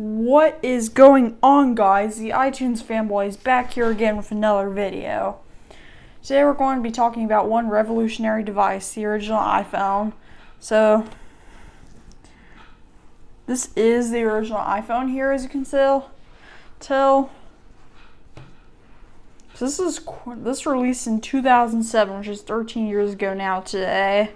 What is going on, guys? The iTunes fanboy is back here again with another video. Today we're going to be talking about one revolutionary device, the original iPhone. So, this is the original iPhone here, as you can tell. So this released in 2007, which is 13 years ago now today.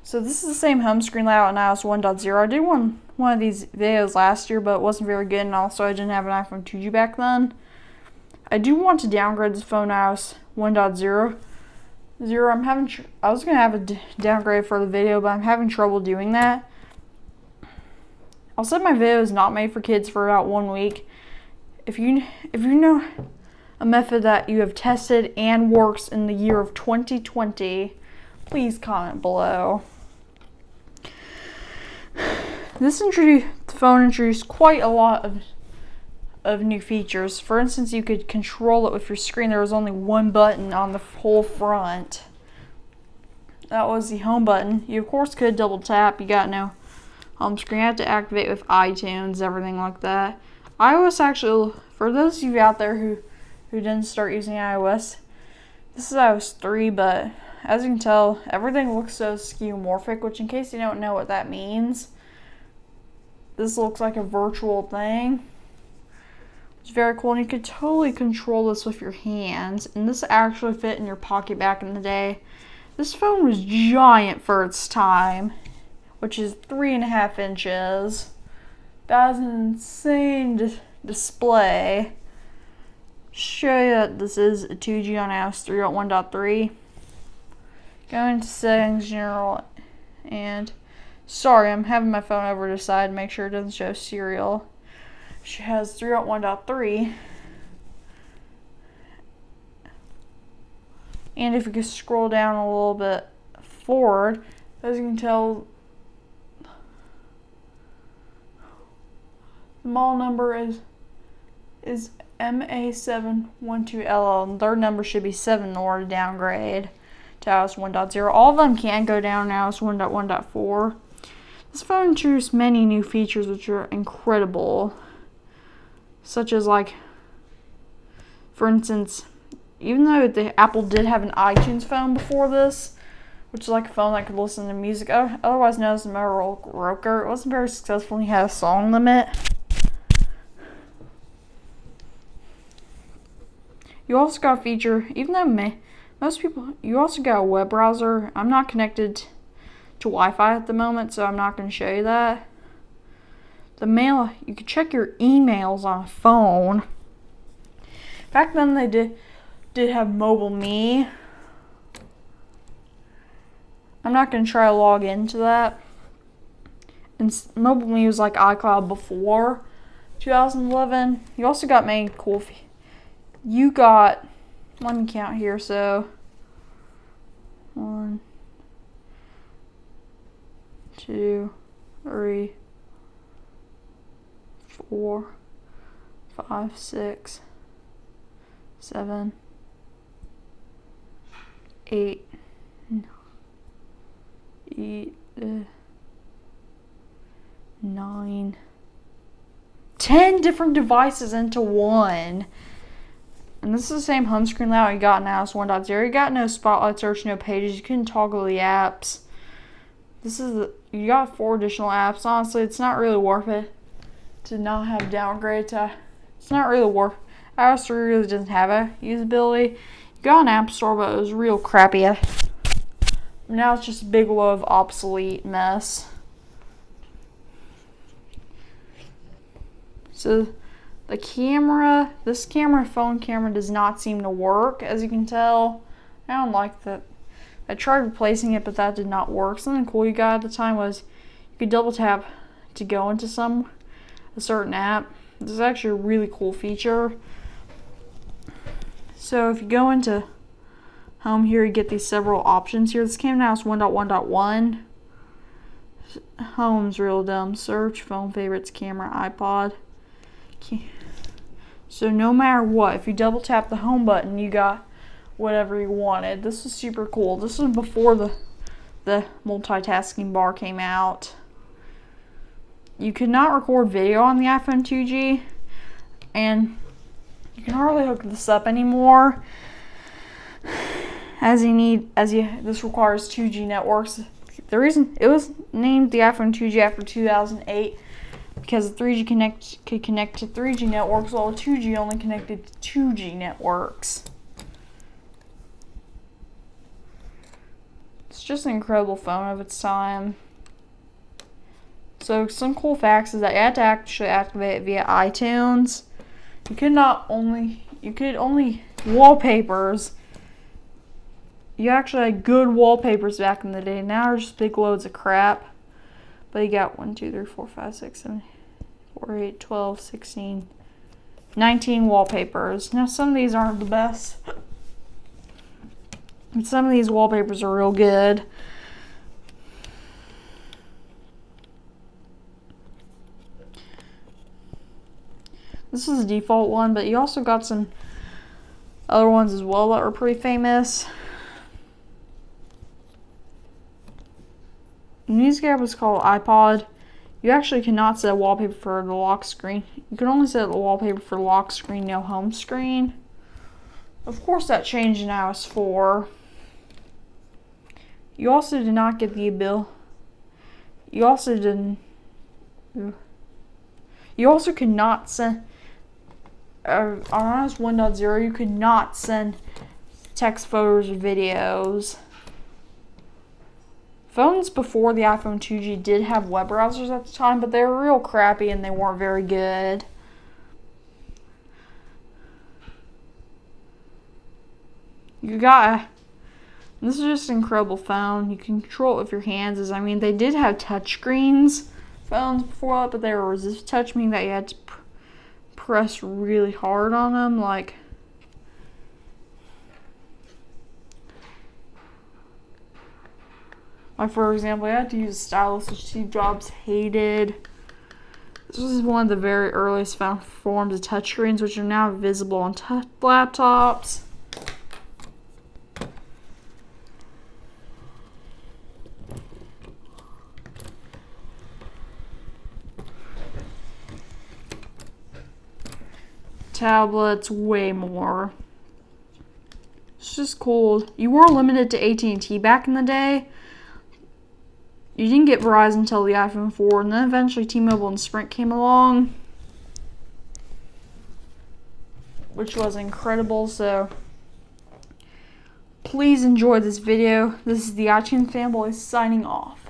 So this is the same home screen layout in iOS 1.0. I did one of these videos last year, but it wasn't very good, and also I didn't have an iPhone 2G back then. I do want to downgrade this phone to iOS 1.0. I was gonna have a downgrade for the video, but I'm having trouble doing that. I'll set my video is not made for kids for about 1 week. If you know a method that you have tested and works in the year of 2020, please comment below. The phone introduced quite a lot of new features. For instance, you could control it with your screen. There was only one button on the whole front. That was the home button. You of course could double tap. You got no home screen. You had to activate with iTunes, everything like that. iOS actually, for those of you out there who didn't start using iOS, this is iOS 3, but as you can tell, everything looks so skeuomorphic, which in case you don't know what that means, this looks like a virtual thing. It's very cool, and you could totally control this with your hands, and this actually fit in your pocket back in the day. This phone was giant for its time, which is 3.5 inches. That is an insane display. Show you that this is a 2G on iOS 3.1.3. Go into settings, general, and sorry, I'm having my phone over to the side to make sure it doesn't show serial. She has 3.1.3. And if you could scroll down a little bit forward, as you can tell, the model number is MA712LL, and their number should be 7 in order to downgrade to iOS 1.0. All of them can go down to iOS 1.1.4. This phone introduced many new features which are incredible, such as, like, for instance, even though Apple did have an iTunes phone before this, which is like a phone that could listen to music, otherwise known as the Motorola Roker, it wasn't very successful and you had a song limit. You also got a feature, even though most people, you also got a web browser. I'm not connected to Wi-Fi at the moment, so I'm not going to show you that. The mail, you could check your emails on a phone. Back then they did have Mobile Me. I'm not going to try to log into that. And Mobile Me was like iCloud before 2011. You also got many cool you got, let me count here, so 1, 2, 3, 4, 5, 6, 7, 8, 9, 10 different devices into one. And this is the same home screen layout you got in iOS 1.0. You got no spotlight search, no pages. You couldn't toggle the apps. You got 4 additional apps. Honestly, it's not really worth it to not have downgrade to. It's not really worth. iOS 3 really doesn't have a usability. You got an app store, but it was real crappy. Now it's just a big load of obsolete mess. So the camera, this phone camera does not seem to work, as you can tell. I don't like that. I tried replacing it, but that did not work. Something cool you got at the time was you could double tap to go into a certain app. This is actually a really cool feature. So if you go into home here, you get these several options here. This came out as 1.1.1. Home's real dumb. Search, phone favorites, camera, iPod. So no matter what, if you double tap the home button, you got whatever you wanted. This is super cool. This was before the multitasking bar came out. you could not record video on the iPhone 2G, and you can hardly hook this up anymore, this requires 2G networks. The reason it was named the iPhone 2G after 2008, because the 3G could connect to 3G networks, while the 2G only connected to 2G networks. It's just an incredible phone of its time. So some cool facts is that you had to actually activate it via iTunes. You could only wallpapers. You actually had good wallpapers back in the day. Now they're just big loads of crap. But you got 1, 2, 3, 4, 5, 6, 7, 4, 8, 12, 16, 19 wallpapers. Now some of these aren't the best, but some of these wallpapers are real good. This is a default one, but you also got some other ones as well that were pretty famous. The music app was called iPod. You actually cannot set a wallpaper for the lock screen. You can only set a wallpaper for lock screen, no home screen. Of course that changed in iOS 4. You also did not get the ability. You also could not send on iOS 1.0, you could not send text, photos, or videos. Phones before the iPhone 2G did have web browsers at the time, but they were real crappy and they weren't very good. This is just an incredible phone. You can control it with your hands. They did have touchscreens phones before that, but they were resist touch, meaning that you had to press really hard on them, like for example, I had to use a stylus, which Steve Jobs hated. This was one of the very earliest found forms of touchscreens, which are now visible on laptops. Tablets, way more. It's just cool. You were limited to AT&T back in the day. You didn't get Verizon until the iPhone 4, and then eventually T-Mobile and Sprint came along, which was incredible. So please enjoy this video. This is the iTunes Fanboy signing off.